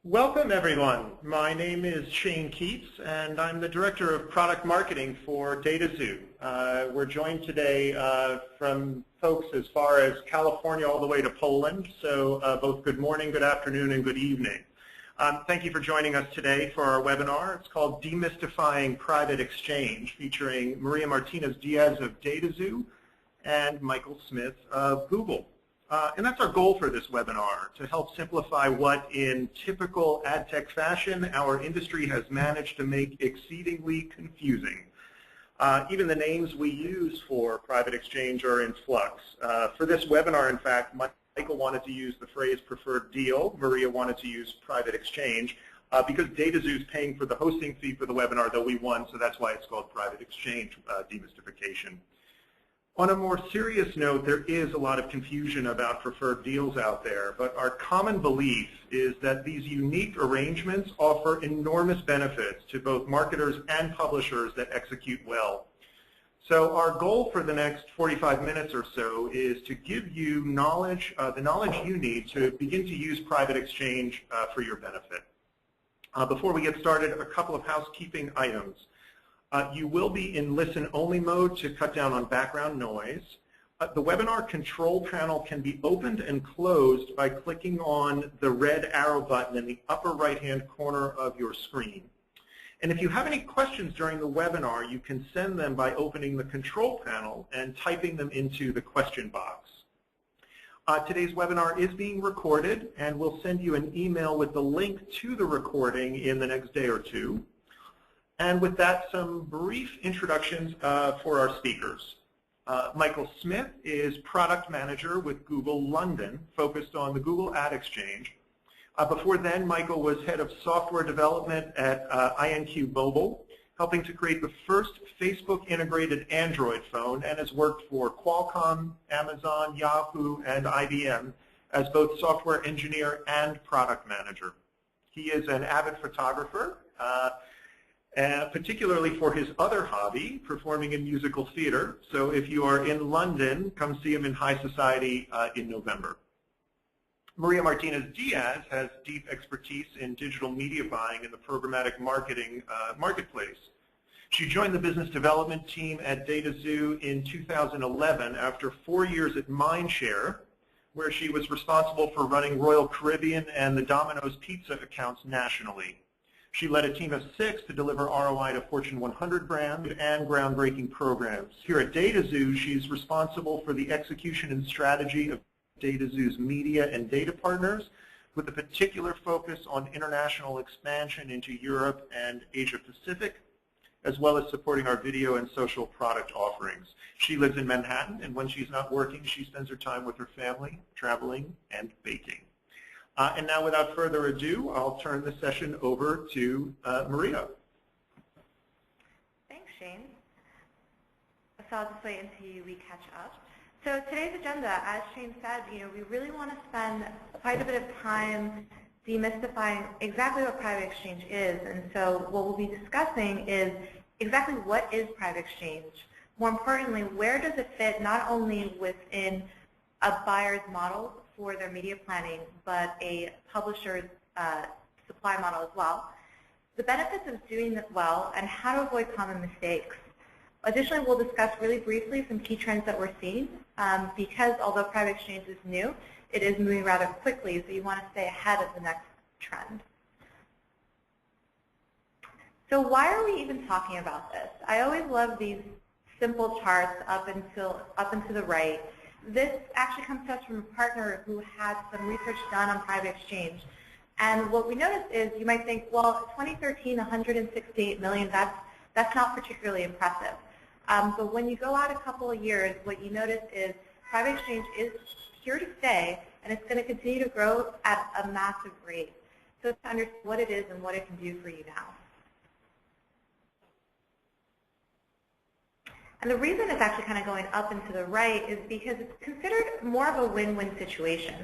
Welcome, everyone. My name is Shane Keats, and I'm the Director of Product Marketing for DataXu. We're joined today from folks as far as California all the way to Poland, so both good morning, good afternoon, and good evening. Thank you for joining us today for our webinar. It's called Demystifying Private Exchange, featuring Maria Martinez-Diaz of DataXu and Michael Smith of Google. And that's our goal for this webinar, to help simplify what, in typical ad tech fashion, our industry has managed to make exceedingly confusing. Even the names we use for private exchange are in flux. For this webinar, in fact, Michael wanted to use the phrase preferred deal. Maria wanted to use private exchange because DataXu is paying for the hosting fee for the webinar, though we won, so that's why it's called private exchange demystification. On a more serious note, there is a lot of confusion about preferred deals out there, but our common belief is that these unique arrangements offer enormous benefits to both marketers and publishers that execute well. So our goal for the next 45 minutes or so is to give you knowledge, the knowledge you need to begin to use private exchange for your benefit. Before we get started, a couple of housekeeping items. You will be in listen-only mode to cut down on background noise. The webinar control panel can be opened and closed by clicking on the red arrow button in the upper right-hand corner of your screen. And if you have any questions during the webinar, you can send them by opening the control panel and typing them into the question box. Today's webinar is being recorded, and we'll send you an email with the link to the recording in the next day or two. And with that, some brief introductions for our speakers. Michael Smith is Product Manager with Google London, focused on the Google Ad Exchange. Before then, Michael was Head of Software Development at INQ Mobile, helping to create the first Facebook-integrated Android phone, and has worked for Qualcomm, Amazon, Yahoo, and IBM as both software engineer and product manager. He is an avid photographer, particularly for his other hobby, performing in musical theater. So if you are in London, come see him in High Society in November. Maria Martinez-Diaz has deep expertise in digital media buying in the programmatic marketing marketplace. She joined the business development team at DataXu in 2011 after 4 years at Mindshare, where she was responsible for running Royal Caribbean and the Domino's Pizza accounts nationally. She led a team of 6 to deliver ROI to Fortune 100 brands and groundbreaking programs. Here at DataXu, she's responsible for the execution and strategy of DataXu's media and data partners, with a particular focus on international expansion into Europe and Asia Pacific, as well as supporting our video and social product offerings. She lives in Manhattan, and when she's not working, she spends her time with her family, traveling, and baking. And now, without further ado, I'll turn the session over to Maria. Thanks, Shane. So I'll just wait until we catch up. So today's agenda, as Shane said, we really want to spend quite a bit of time demystifying exactly what private exchange is. And so what we'll be discussing is exactly what is private exchange. More importantly, where does it fit not only within a buyer's model for their media planning, but a publisher's supply model as well. The benefits of doing it well and how to avoid common mistakes. Additionally, we'll discuss really briefly some key trends that we're seeing because although private exchange is new, it is moving rather quickly, so you want to stay ahead of the next trend. So why are we even talking about this? I always love these simple charts up and to the right. This actually comes to us from a partner who had some research done on private exchange. And what we noticed is you might think, well, 2013, 168 million, that's not particularly impressive. But when you go out a couple of years, what you notice is private exchange is here to stay, and it's going to continue to grow at a massive rate. So to understand what it is and what it can do for you now. And the reason it's actually kind of going up and to the right is because it's considered more of a win-win situation.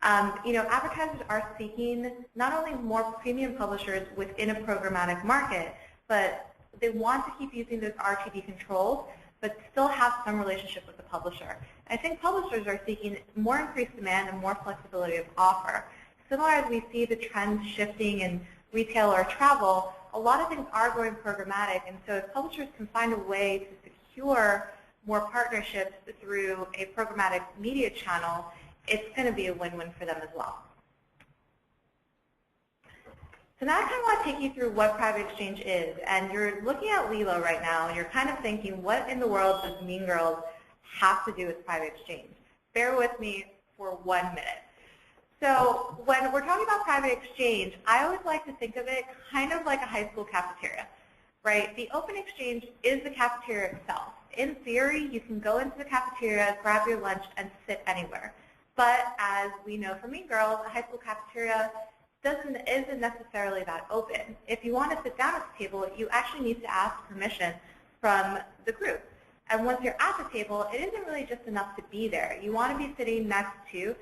Advertisers are seeking not only more premium publishers within a programmatic market, but they want to keep using those RTB controls, but still have some relationship with the publisher. I think publishers are seeking more increased demand and more flexibility of offer. similar as we see the trends shifting in retail or travel, a lot of things are going programmatic, and so if publishers can find a way to secure more partnerships through a programmatic media channel, it's going to be a win-win for them as well. So now I kind of want to take you through what Private Exchange is, and you're looking at Lilo right now, and you're kind of thinking, what in the world does Mean Girls have to do with Private Exchange? Bear with me for 1 minute. So when we're talking about Private Exchange, I always like to think of it kind of like a high school cafeteria, right? The Open Exchange is the cafeteria itself. In theory, you can go into the cafeteria, grab your lunch, and sit anywhere. But as we know from Mean Girls, a high school cafeteria isn't necessarily that open. If you want to sit down at the table, you actually need to ask permission from the group. And once you're at the table, it isn't really just enough to be there. You want to be sitting next to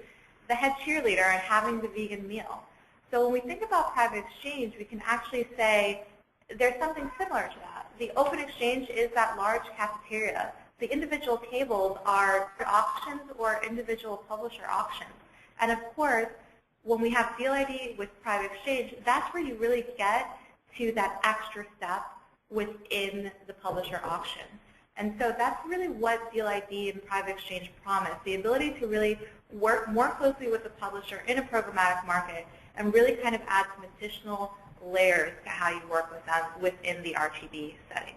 the head cheerleader and having the vegan meal. So when we think about Private Exchange, we can actually say there's something similar to that. The Open Exchange is that large cafeteria. The individual tables are auctions or individual publisher auctions. And of course, when we have Deal ID with Private Exchange, that's where you really get to that extra step within the publisher auction. And so that's really what Deal ID and Private Exchange promise, the ability to really work more closely with the publisher in a programmatic market and really kind of add some additional layers to how you work with them within the RTB setting.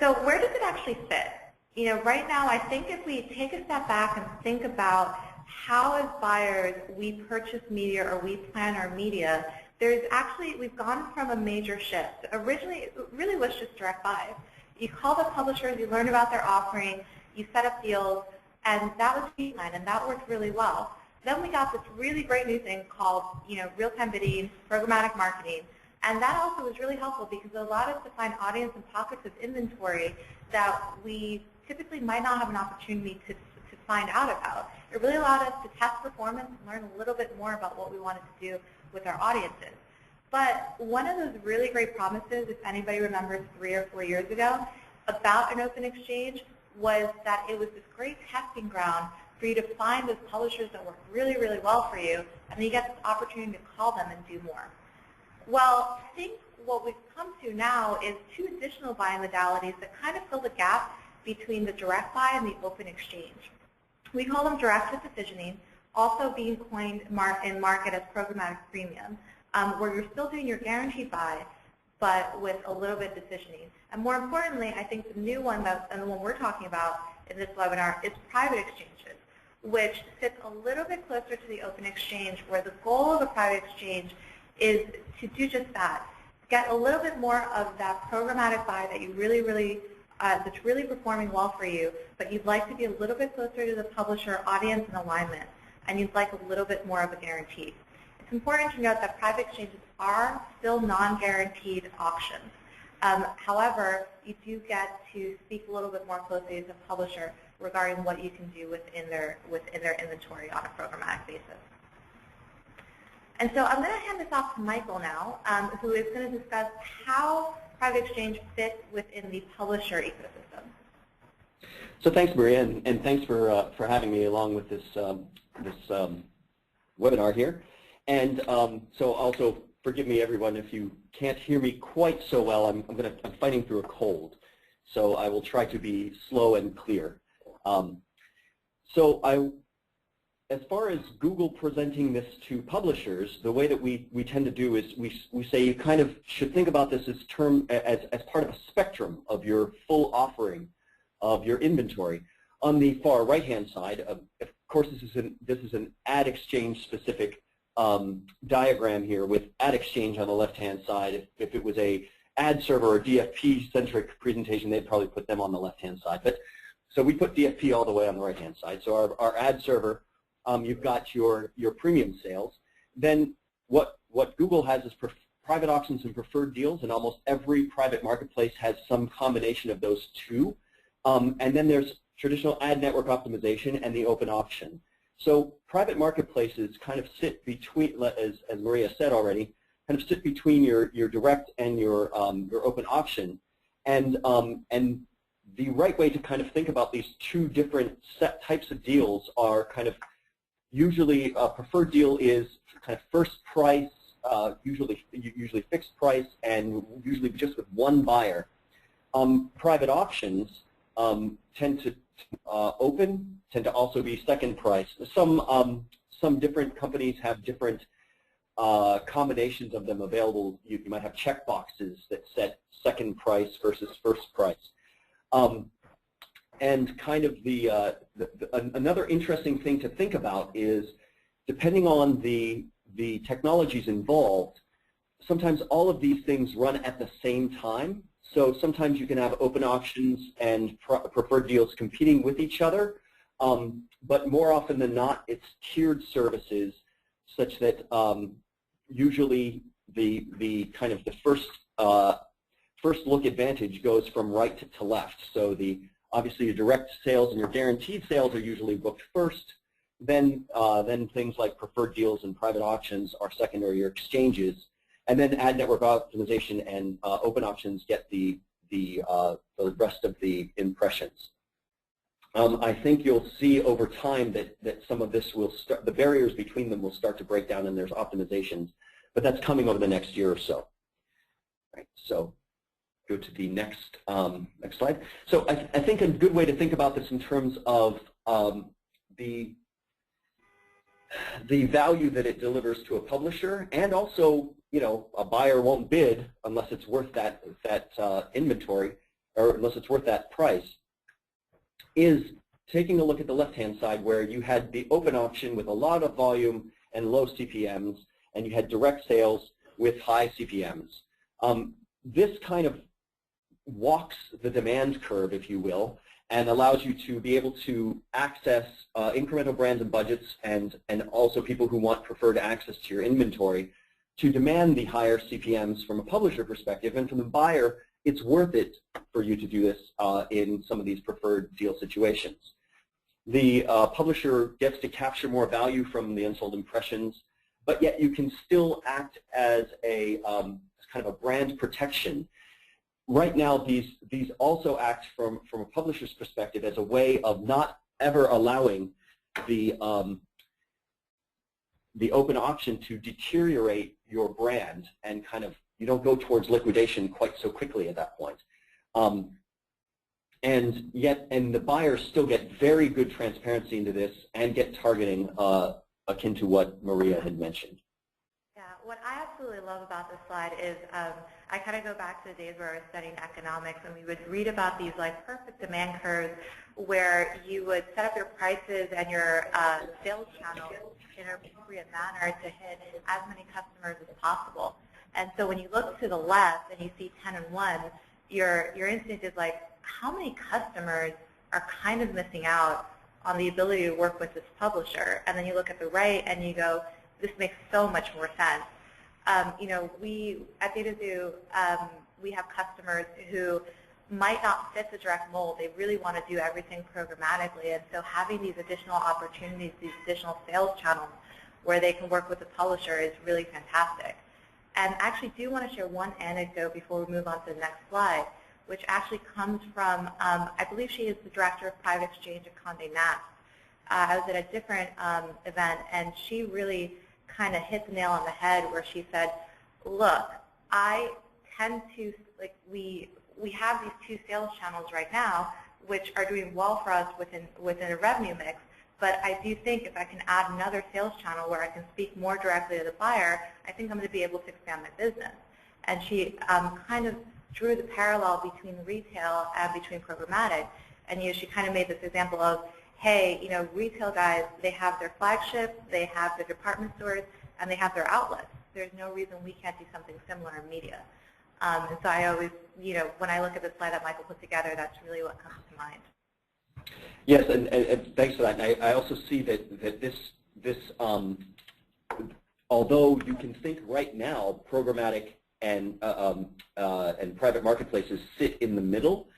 So where does it actually fit? You know, right now, I think if we take a step back and think about how as buyers we purchase media or we plan our media, we've gone from a major shift. Originally, it really was just direct buy. You call the publishers, you learn about their offering, you set up deals, and that was the plan, and that worked really well. Then we got this really great new thing called, real-time bidding, programmatic marketing, and that also was really helpful because it allowed us to find audience and pockets of inventory that we typically might not have an opportunity to find out about. It really allowed us to test performance and learn a little bit more about what we wanted to do with our audiences. But one of those really great promises, if anybody remembers 3 or 4 years ago, about an open exchange was that it was this great testing ground for you to find those publishers that work really, really well for you, and then you get this opportunity to call them and do more. Well, I think what we've come to now is 2 additional buying modalities that kind of fill the gap between the direct buy and the open exchange. We call them directed decisioning, also being coined in market as programmatic premium, where you're still doing your guaranteed buy, but with a little bit decisioning. And more importantly, I think the new one, and the one we're talking about in this webinar, is private exchanges, which sits a little bit closer to the open exchange, where the goal of a private exchange is to do just that, get a little bit more of that programmatic buy that you that's really performing well for you, but you'd like to be a little bit closer to the publisher audience and alignment, and you'd like a little bit more of a guarantee. It's important to note that private exchanges are still non-guaranteed auctions. However, you do get to speak a little bit more closely as a publisher regarding what you can do within their inventory on a programmatic basis. And so I'm going to hand this off to Michael now, who is going to discuss how private exchange fits within the publisher ecosystem. So thanks, Maria, and thanks for having me along with this webinar here. And so also forgive me, everyone, if you can't hear me quite so well. I'm fighting through a cold, so I will try to be slow and clear. As far as Google presenting this to publishers, the way that we tend to do is we say you kind of should think about this as part of a spectrum of your full offering of your inventory. On the far right-hand side, of course, this is an ad exchange specific diagram here with ad exchange on the left-hand side. If it was a ad server or DFP-centric presentation, they'd probably put them on the left-hand side. So we put DFP all the way on the right-hand side. So our ad server, you've got your premium sales. Then what Google has is private auctions and preferred deals, and almost every private marketplace has some combination of those 2. And then there's traditional ad network optimization and the open auction. So private marketplaces kind of sit between, as Maria said already, kind of sit between your direct and your open auction. And the right way to kind of think about these two different types of deals are kind of usually a preferred deal is kind of first price, usually fixed price, and usually just with one buyer. Private auctions tend to tend to also be second price. Some different companies have different combinations of them available. You might have check boxes that set second price versus first price. And kind of another interesting thing to think about is, depending on the technologies involved, sometimes all of these things run at the same time. So sometimes you can have open auctions and preferred deals competing with each other, but more often than not, it's tiered services, such that usually the kind of the first look advantage goes from right to left. So obviously your direct sales and your guaranteed sales are usually booked first. Then things like preferred deals and private auctions are secondary or exchanges. And then ad network optimization and open auctions get the rest of the impressions. I think you'll see over time that some of this will start, the barriers between them will start to break down, and there's optimizations, but that's coming over the next year or so. Right, so go to the next slide. So I think a good way to think about this in terms of the value that it delivers to a publisher, and also, you know, a buyer won't bid unless it's worth that inventory, or unless it's worth that price, is taking a look at the left-hand side, where you had the open auction with a lot of volume and low CPMs, and you had direct sales with high CPMs. This kind of walks the demand curve, if you will, and allows you to be able to access incremental brands and budgets, and also people who want preferred access to your inventory, to demand the higher CPMs from a publisher perspective. And from the buyer, it's worth it for you to do this in some of these preferred deal situations. The publisher gets to capture more value from the unsold impressions, but yet you can still act as a kind of a brand protection. Right now, these also act from a publisher's perspective as a way of not ever allowing the open auction to deteriorate your brand, and kind of, you don't go towards liquidation quite so quickly at that point. And the buyers still get very good transparency into this and get targeting akin to what Maria had mentioned. Yeah, what I absolutely love about this slide is I kind of go back to the days where I was studying economics, and we would read about these like perfect demand curves where you would set up your prices and your sales channels in an appropriate manner to hit as many customers as possible. And so when you look to the left and you see 10 and 1, your instinct is like, how many customers are kind of missing out on the ability to work with this publisher? And then you look at the right and you go, this makes so much more sense. You know, we at DataXu, we have customers who might not fit the direct mold. They really want to do everything programmatically, and so having these additional opportunities, these additional sales channels where they can work with the publisher is really fantastic. And I actually do want to share one anecdote before we move on to the next slide, which actually comes from, I believe she is the director of private exchange at Condé Nast. I was at a different event, and she really kind of hit the nail on the head where she said, look, I tend to, like, we have these two sales channels right now, which are doing well for us within a revenue mix, but I do think if I can add another sales channel where I can speak more directly to the buyer, I think I'm going to be able to expand my business. And she kind of drew the parallel between retail and between programmatic. And you know, she kind of made this example of, hey, you know, retail guys, they have their flagship, they have their department stores, and they have their outlets. There's no reason we can't do something similar in media. And so I always, you know, when I look at the slide that Michael put together, that's really what comes to mind. Yes, and thanks for that. And I also see that this although you can think right now programmatic and private marketplaces sit in the middle,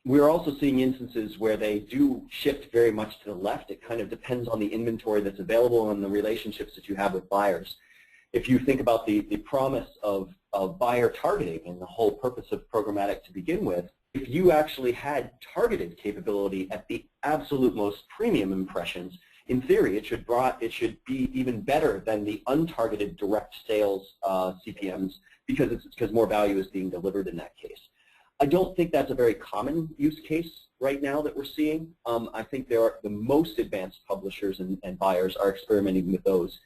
we're also seeing instances where they do shift very much to the left. It kind of depends on the inventory that's available and the relationships that you have with buyers. If you think about the promise of buyer targeting and the whole purpose of programmatic to begin with, if you actually had targeted capability at the absolute most premium impressions, in theory, it should be even better than the untargeted direct sales CPMs because more value is being delivered in that case. I don't think that's a very common use case right now that we're seeing. I think the most advanced publishers and buyers are experimenting with those,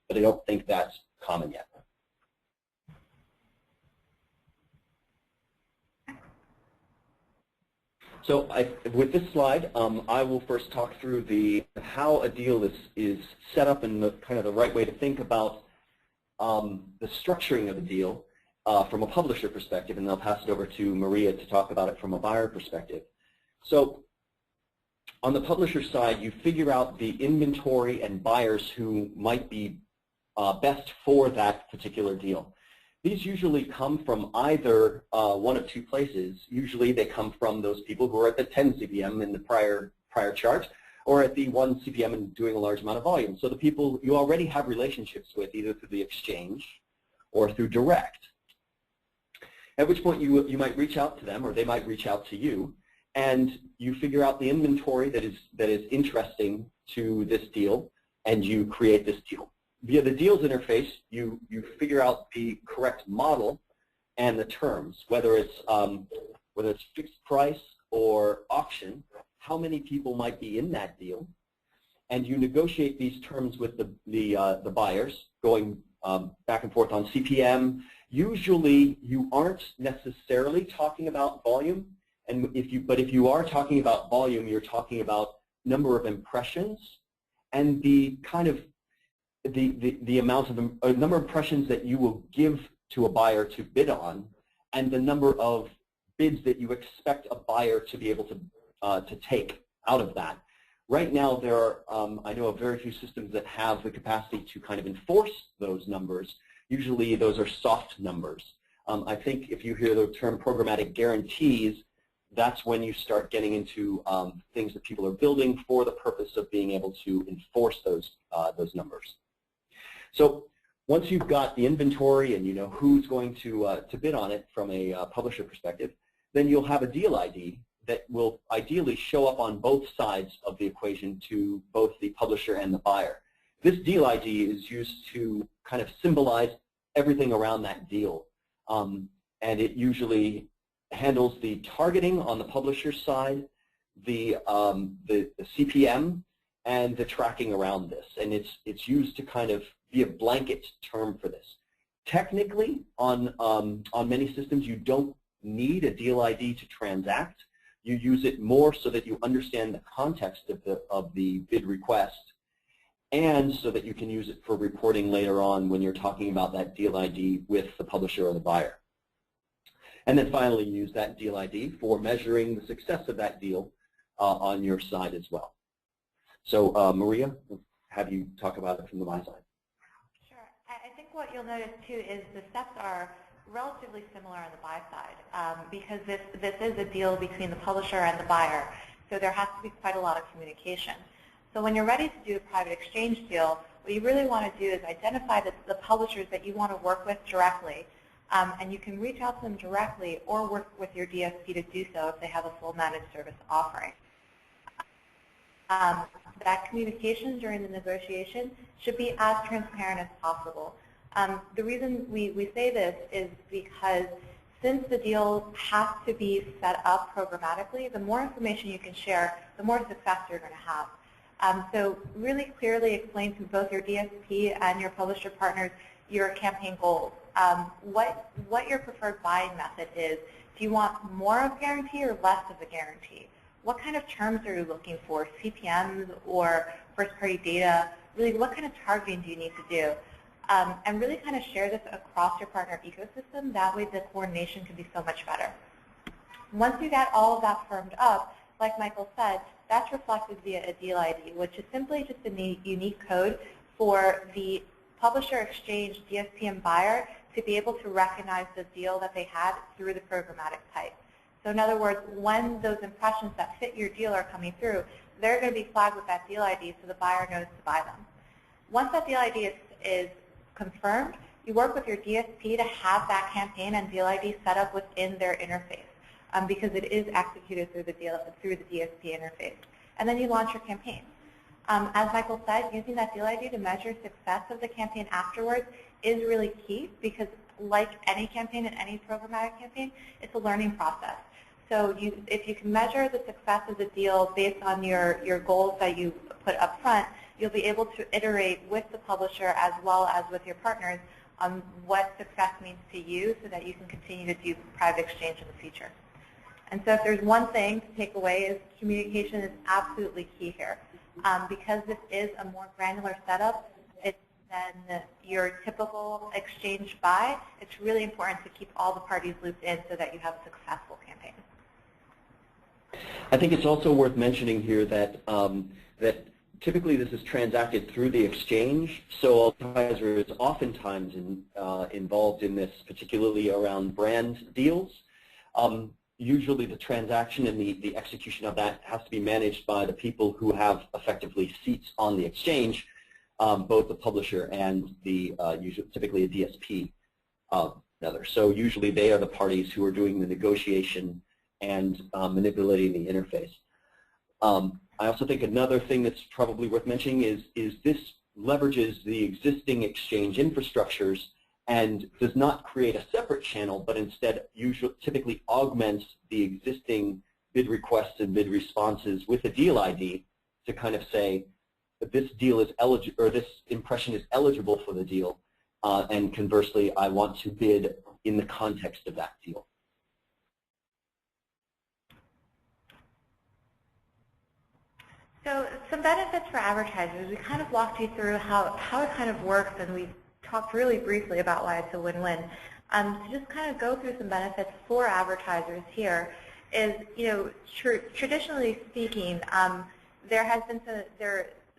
but I don't think that's common yet. So with this slide, I will first talk through how a deal is set up and kind of the right way to think about the structuring of a deal from a publisher perspective, and then I'll pass it over to Maria to talk about it from a buyer perspective. So on the publisher side, you figure out the inventory and buyers who might be best for that particular deal. These usually come from either one of two places. Usually they come from those people who are at the 10 CPM in the prior chart, or at the 1 CPM and doing a large amount of volume. So the people you already have relationships with, either through the exchange or through direct. At which point you might reach out to them, or they might reach out to you, and you figure out the inventory that is interesting to this deal, and you create this deal. Via the deals interface, you figure out the correct model and the terms, whether it's fixed price or auction, how many people might be in that deal, and you negotiate these terms with the buyers, going back and forth on CPM. Usually, you aren't necessarily talking about volume, but if you are talking about volume, you're talking about number of impressions and the kind of the amount of number of impressions that you will give to a buyer to bid on, and the number of bids that you expect a buyer to be able to take out of that. Right now, there are I know of very few systems that have the capacity to kind of enforce those numbers. Usually, those are soft numbers. I think if you hear the term programmatic guarantees, that's when you start getting into things that people are building for the purpose of being able to enforce those numbers. So once you've got the inventory and you know who's going to bid on it from a publisher perspective, then you'll have a deal ID that will ideally show up on both sides of the equation to both the publisher and the buyer. This deal ID is used to kind of symbolize everything around that deal, and it usually handles the targeting on the publisher's side, the CPM, and the tracking around this, and it's used to kind of be a blanket term for this. Technically, on many systems, you don't need a deal ID to transact. You use it more so that you understand the context of the bid request, and so that you can use it for reporting later on when you're talking about that deal ID with the publisher or the buyer. And then finally, use that deal ID for measuring the success of that deal on your side as well. So Maria, we'll have you talk about it from the buy side. Sure. I think what you'll notice too is the steps are relatively similar on the buy side because this is a deal between the publisher and the buyer. So there has to be quite a lot of communication. So when you're ready to do a private exchange deal, what you really want to do is identify the publishers that you want to work with directly. And you can reach out to them directly or work with your DSP to do so if they have a full managed service offering. That communication during the negotiation should be as transparent as possible. The reason we say this is because since the deal has to be set up programmatically, the more information you can share, the more success you're going to have. So really clearly explain to both your DSP and your publisher partners your campaign goals. What your preferred buying method is. Do you want more of a guarantee or less of a guarantee? What kind of terms are you looking for, CPMs or first-party data? Really, what kind of targeting do you need to do? And really kind of share this across your partner ecosystem. That way the coordination can be so much better. Once you get all of that firmed up, like Michael said, that's reflected via a deal ID, which is simply just a unique code for the publisher, exchange, DSP, and buyer to be able to recognize the deal that they had through the programmatic pipe. So in other words, when those impressions that fit your deal are coming through, they're going to be flagged with that deal ID so the buyer knows to buy them. Once that deal ID is confirmed, you work with your DSP to have that campaign and deal ID set up within their interface. because it is executed through the DSP interface. And then you launch your campaign. As Michael said, using that deal ID to measure success of the campaign afterwards is really key because like any campaign and any programmatic campaign, it's a learning process. So if you can measure the success of the deal based on your goals that you put up front, you'll be able to iterate with the publisher as well as with your partners on what success means to you so that you can continue to do private exchange in the future. And so if there's one thing to take away is communication is absolutely key here. Because this is a more granular setup than your typical exchange buy, it's really important to keep all the parties looped in so that you have a successful campaign. I think it's also worth mentioning here that that typically this is transacted through the exchange, so advertiser is oftentimes involved in this, particularly around brand deals. Usually the transaction and the execution of that has to be managed by the people who have effectively seats on the exchange, both the publisher and the typically a DSP. So usually they are the parties who are doing the negotiation and manipulating the interface. I also think another thing that's probably worth mentioning is this leverages the existing exchange infrastructures and does not create a separate channel, but instead typically augments the existing bid requests and bid responses with a deal ID to kind of say that this deal is eligible, or this impression is eligible for the deal, and conversely, I want to bid in the context of that deal. So some benefits for advertisers. We kind of walked you through how it kind of works, and we talked really briefly about why it's a win-win. To just kind of go through some benefits for advertisers here is, traditionally speaking, there has been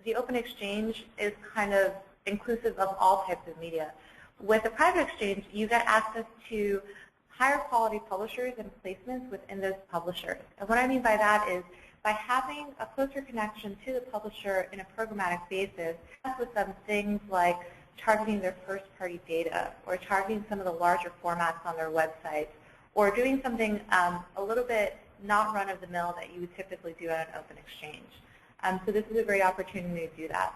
the open exchange is kind of inclusive of all types of media. With a private exchange, you get access to higher quality publishers and placements within those publishers. And what I mean by that is by having a closer connection to the publisher in a programmatic basis, with them things like targeting their first-party data, or targeting some of the larger formats on their website, or doing something a little bit not run-of-the-mill that you would typically do at an open exchange. So this is a great opportunity to do that.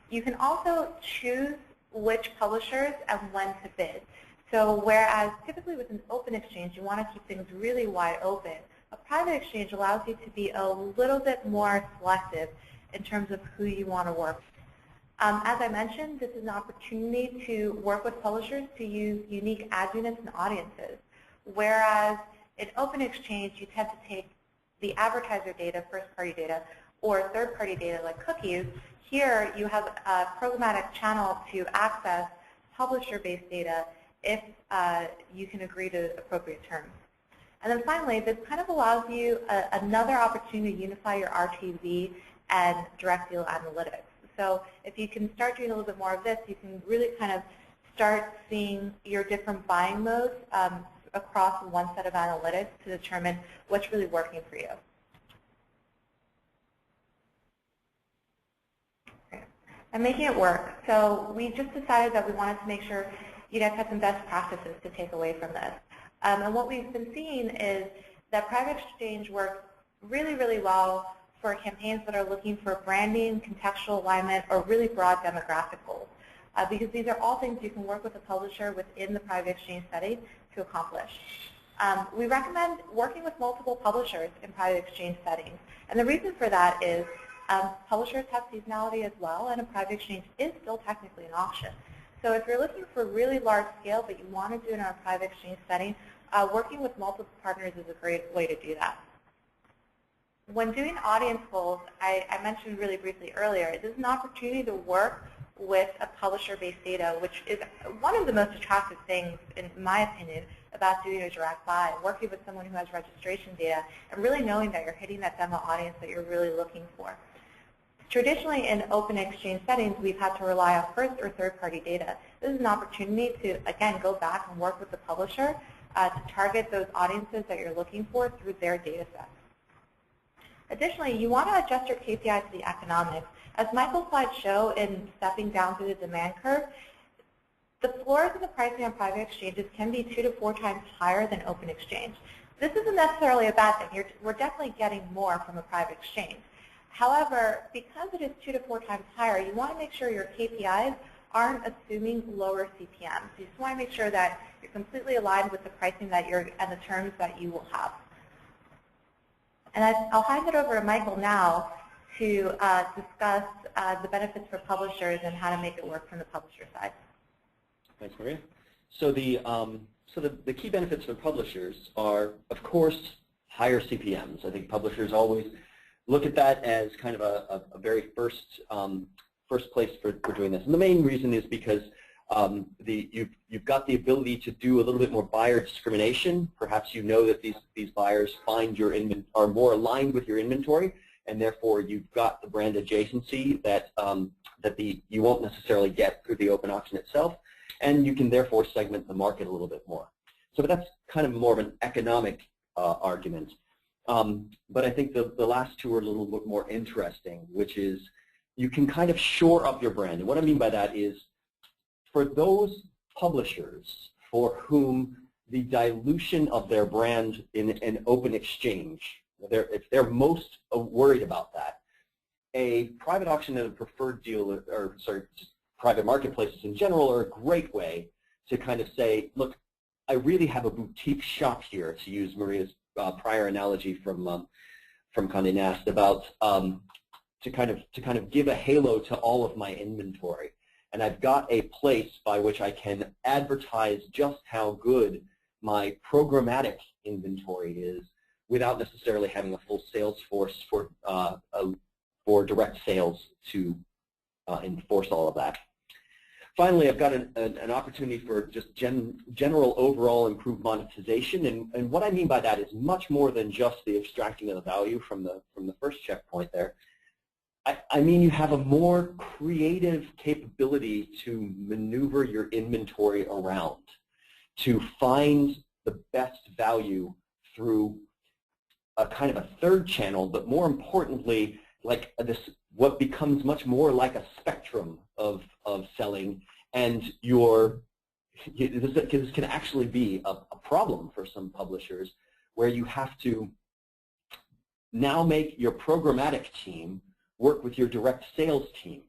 You can also choose which publishers and when to bid. So whereas typically with an open exchange, you want to keep things really wide open, a private exchange allows you to be a little bit more selective in terms of who you want to work with. As I mentioned, this is an opportunity to work with publishers to use unique ad units and audiences, whereas in open exchange, you tend to take the advertiser data, first-party data, or third-party data like cookies. Here, you have a programmatic channel to access publisher-based data if you can agree to appropriate terms. And then finally, this kind of allows you another opportunity to unify your RTB and direct deal analytics. So if you can start doing a little bit more of this, you can really kind of start seeing your different buying modes across one set of analytics to determine what's really working for you. And making it work. So we just decided that we wanted to make sure you guys had some best practices to take away from this. And what we've been seeing is that private exchange works really, really well for campaigns that are looking for branding, contextual alignment, or really broad demographic goals. Because these are all things you can work with a publisher within the private exchange setting to accomplish. We recommend working with multiple publishers in private exchange settings. And the reason for that is publishers have seasonality as well, and a private exchange is still technically an auction. So if you're looking for really large scale, but you want to do it in a private exchange setting, working with multiple partners is a great way to do that. When doing audience goals, I mentioned really briefly earlier, this is an opportunity to work with a publisher-based data, which is one of the most attractive things, in my opinion, about doing a direct buy, working with someone who has registration data and really knowing that you're hitting that demo audience that you're really looking for. Traditionally, in open exchange settings, we've had to rely on first or third-party data. This is an opportunity to, again, go back and work with the publisher to target those audiences that you're looking for through their data sets. Additionally, you want to adjust your KPI to the economics. As Michael's slides show in stepping down through the demand curve, the floors of the pricing on private exchanges can be 2 to 4 times higher than open exchange. this isn't necessarily a bad thing. We're definitely getting more from a private exchange. However, because it is 2 to 4 times higher, you want to make sure your KPIs aren't assuming lower CPMs. You just want to make sure that you're completely aligned with the pricing that and the terms that you will have. And I'll hand it over to Michael now to discuss the benefits for publishers and how to make it work from the publisher side. Thanks, Maria. So the key benefits for publishers are, of course, higher CPMs. I think publishers always look at that as kind of a very first place for doing this. And the main reason is because you've got the ability to do a little bit more buyer discrimination. Perhaps you know that these buyers find are more aligned with your inventory, and therefore you've got the brand adjacency that you won't necessarily get through the open auction itself, and you can therefore segment the market a little bit more. So that's kind of more of an economic argument. But I think the last two are a little bit more interesting, which is you can kind of shore up your brand. And what I mean by that is, for those publishers for whom the dilution of their brand in an open exchange, if they're most worried about that, a private auction and a preferred deal, or sorry, just private marketplaces in general, are a great way to kind of say, look, I really have a boutique shop here, to use Maria's prior analogy from Condé Nast, about to kind of give a halo to all of my inventory. And I've got a place by which I can advertise just how good my programmatic inventory is without necessarily having a full sales force for direct sales to enforce all of that. Finally, I've got an opportunity for just general overall improved monetization, and what I mean by that is much more than just the extracting of the value from the first checkpoint there. I mean you have a more creative capability to maneuver your inventory around, to find the best value through a kind of a third channel, but more importantly, like what becomes much more like a spectrum of selling, and this can actually be a problem for some publishers, where you have to now make your programmatic team work with your direct sales team,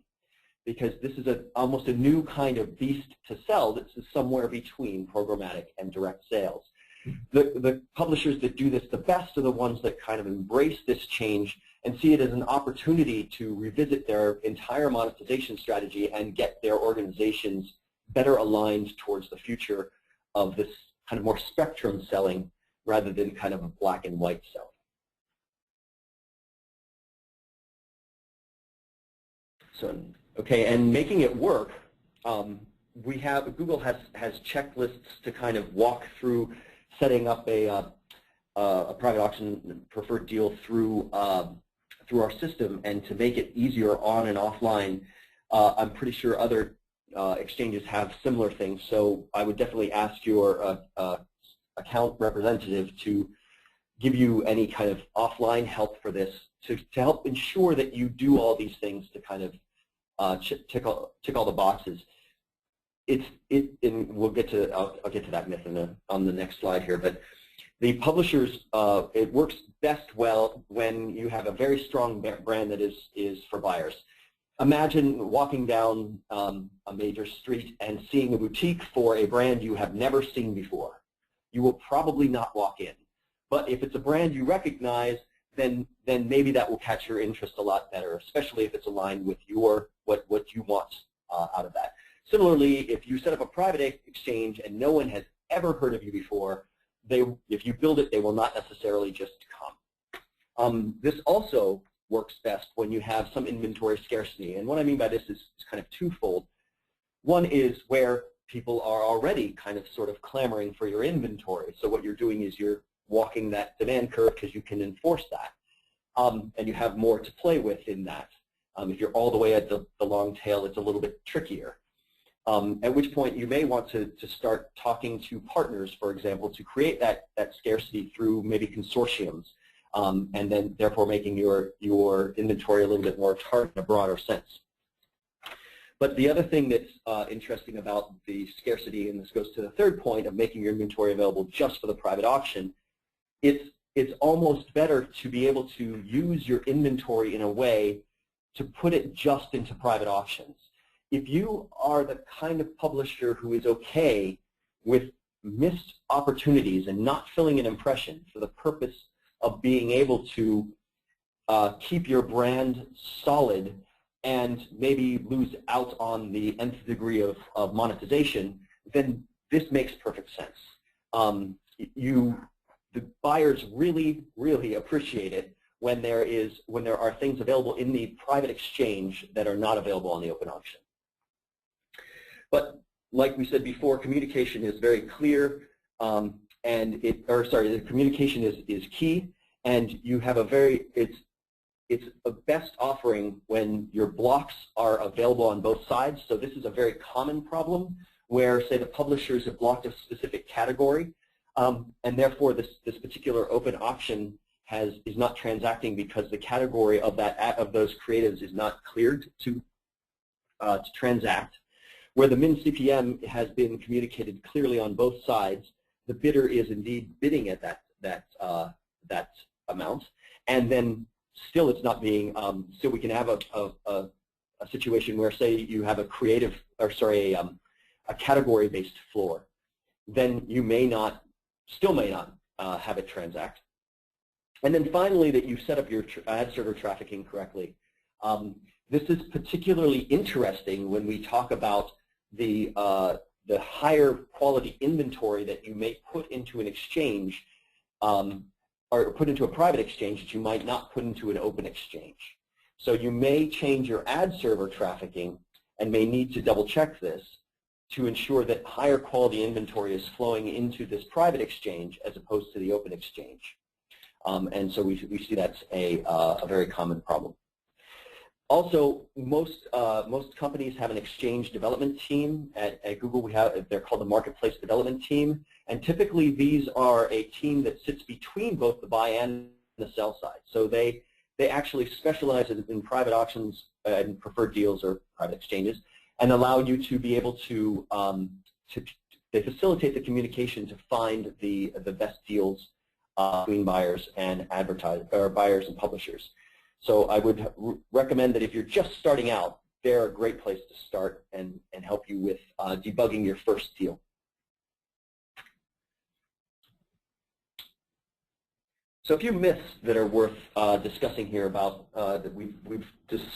because this is almost a new kind of beast to sell that's somewhere between programmatic and direct sales. The publishers that do this the best are the ones that kind of embrace this change and see it as an opportunity to revisit their entire monetization strategy and get their organizations better aligned towards the future of this kind of more spectrum selling rather than kind of a black and white selling. So, okay, and making it work, Google has checklists to kind of walk through setting up a private auction preferred deal through our system, and to make it easier on and offline. I'm pretty sure other exchanges have similar things, so I would definitely ask your account representative to give you any kind of offline help for this, to help ensure that you do all these things to kind of tick all the boxes. And we'll get to I'll get to that myth on the next slide here, but the publishers, it works best well when you have a very strong brand that is for buyers. Imagine walking down a major street and seeing a boutique for a brand you have never seen before. You will probably not walk in. But if it's a brand you recognize, then maybe that will catch your interest a lot better, especially if it's aligned with what you want out of that. Similarly, if you set up a private exchange and no one has ever heard of you before, if you build it, they will not necessarily just come. This also works best when you have some inventory scarcity, and what I mean by this is kind of twofold. One is where people are already kind of sort of clamoring for your inventory, so what you're doing is you're walking that demand curve because you can enforce that, and you have more to play with in that. If you're all the way at the long tail, it's a little bit trickier. At which point you may want to start talking to partners, for example, to create that scarcity through maybe consortiums, and then therefore making your inventory a little bit more targeted in a broader sense. But the other thing that's interesting about the scarcity, and this goes to the third point of making your inventory available just for the private auction, it's almost better to be able to use your inventory in a way to put it just into private auctions. If you are the kind of publisher who is okay with missed opportunities and not filling an impression for the purpose of being able to keep your brand solid and maybe lose out on the nth degree of monetization, then this makes perfect sense. The buyers really, really appreciate it when there are things available in the private exchange that are not available on the open auction. But like we said before, communication is very clear, the communication is key, and you have it's a best offering when your blocks are available on both sides. So this is a very common problem where, say, the publishers have blocked a specific category, and therefore this particular open auction is not transacting because the category of those creatives is not cleared to transact. Where the min CPM has been communicated clearly on both sides, the bidder is indeed bidding at that amount, and then still it's not being. So we can have a situation where, say, you have a a category-based floor, then you still may not have it transact. And then finally, that you set up your ad server trafficking correctly. This is particularly interesting when we talk about the higher quality inventory that you may put into an exchange, or put into a private exchange that you might not put into an open exchange. So you may change your ad server trafficking and may need to double check this to ensure that higher quality inventory is flowing into this private exchange as opposed to the open exchange. And so we see that's a very common problem. Also, most companies have an exchange development team. At Google, they're called the Marketplace Development Team, and typically these are a team that sits between both the buy and the sell side. So they actually specialize in private auctions and preferred deals or private exchanges, and allow you to be able to they facilitate the communication to find the best deals between buyers and buyers and publishers. So I would recommend that if you're just starting out, they're a great place to start and help you with debugging your first deal. So a few myths that are worth discussing here about that we've just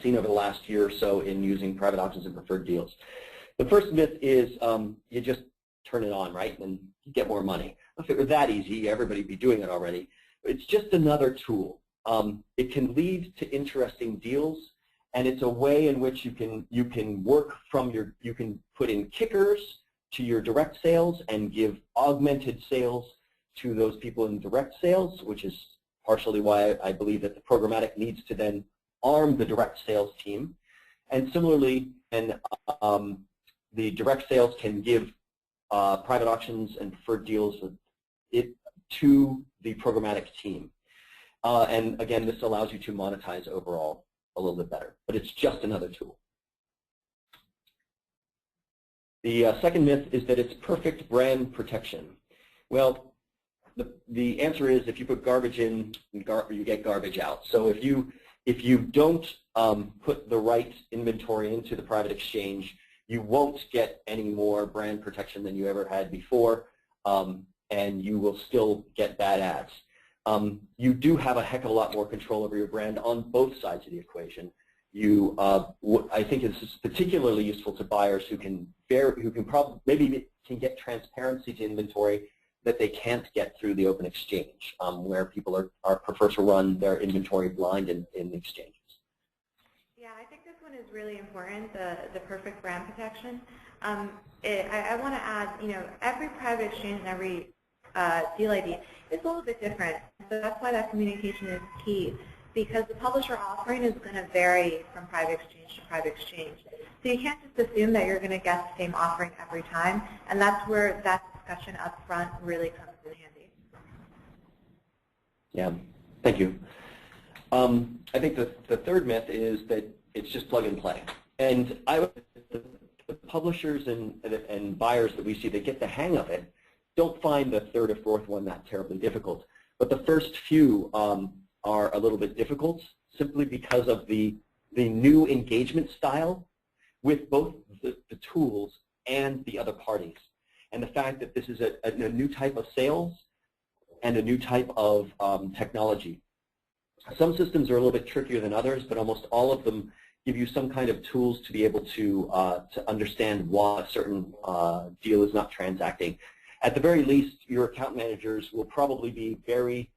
seen over the last year or so in using private auctions and preferred deals. The first myth is you just turn it on, right, and you get more money. If it were that easy, everybody would be doing it already. It's just another tool. It can lead to interesting deals, and it's a way in which you can work from you can put in kickers to your direct sales and give augmented sales to those people in direct sales, which is partially why I believe that the programmatic needs to then arm the direct sales team. And similarly, the direct sales can give private auctions and preferred deals to the programmatic team. And again, this allows you to monetize overall a little bit better, but it's just another tool. The second myth is that it's perfect brand protection. Well, the answer is if you put garbage in, you get garbage out. So if you don't put the right inventory into the private exchange, you won't get any more brand protection than you ever had before, and you will still get bad ads. You do have a heck of a lot more control over your brand on both sides of the equation. I think this is particularly useful to buyers who can maybe get transparency to inventory that they can't get through the open exchange, where people prefer to run their inventory blind in the exchanges. Yeah, I think this one is really important, the perfect brand protection. I want to add, every private exchange and every deal ID is a little bit different. So that's why that communication is key, because the publisher offering is going to vary from private exchange to private exchange. So you can't just assume that you're going to get the same offering every time, and that's where that discussion up front really comes in handy. Yeah, thank you. I think the third myth is that it's just plug and play. And the publishers and buyers that we see, they get the hang of it. don't find the third or fourth one that terribly difficult. But the first few are a little bit difficult simply because of the new engagement style with both the tools and the other parties. And the fact that this is a new type of sales and a new type of technology. Some systems are a little bit trickier than others, but almost all of them give you some kind of tools to be able to understand why a certain deal is not transacting. At the very least, your account managers will probably be very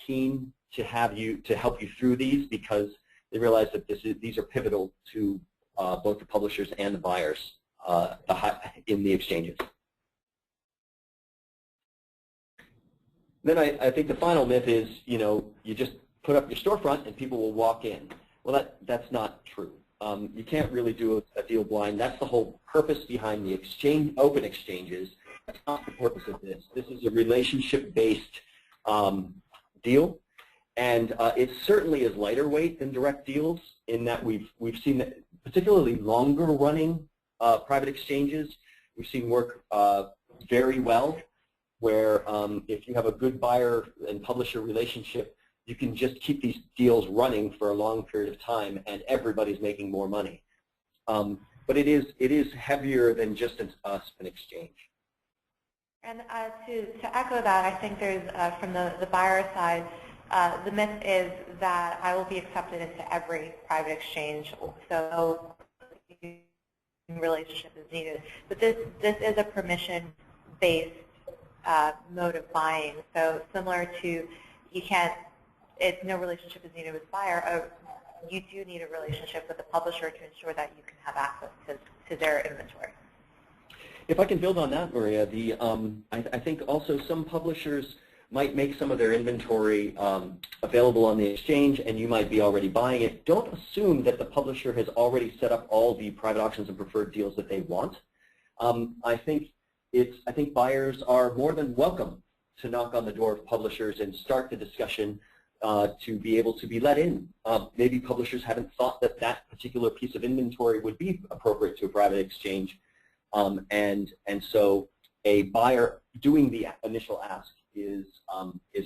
keen to help you through these, because they realize that these are pivotal to both the publishers and the buyers in the exchanges. Then I think the final myth is, you just put up your storefront and people will walk in. Well, that's not true. You can't really do a deal blind. That's the whole purpose behind the open exchanges. That's not the purpose of this. This is a relationship-based deal, and it certainly is lighter weight than direct deals in that we've seen that particularly longer running private exchanges, we've seen work very well, where if you have a good buyer and publisher relationship, you can just keep these deals running for a long period of time, and everybody's making more money. But it is heavier than just an exchange. And to echo that, I think there's, from the buyer side, the myth is that I will be accepted into every private exchange, so relationship is needed. But this is a permission-based mode of buying. So similar to, no relationship is needed with buyer. You do need a relationship with the publisher to ensure that you can have access to their inventory. If I can build on that, Maria, I think also some publishers might make some of their inventory available on the exchange, and you might be already buying it. Don't assume that the publisher has already set up all the private auctions and preferred deals that they want. I think buyers are more than welcome to knock on the door of publishers and start the discussion to be able to be let in. Maybe publishers haven't thought that that particular piece of inventory would be appropriate to a private exchange. And so a buyer doing the initial ask is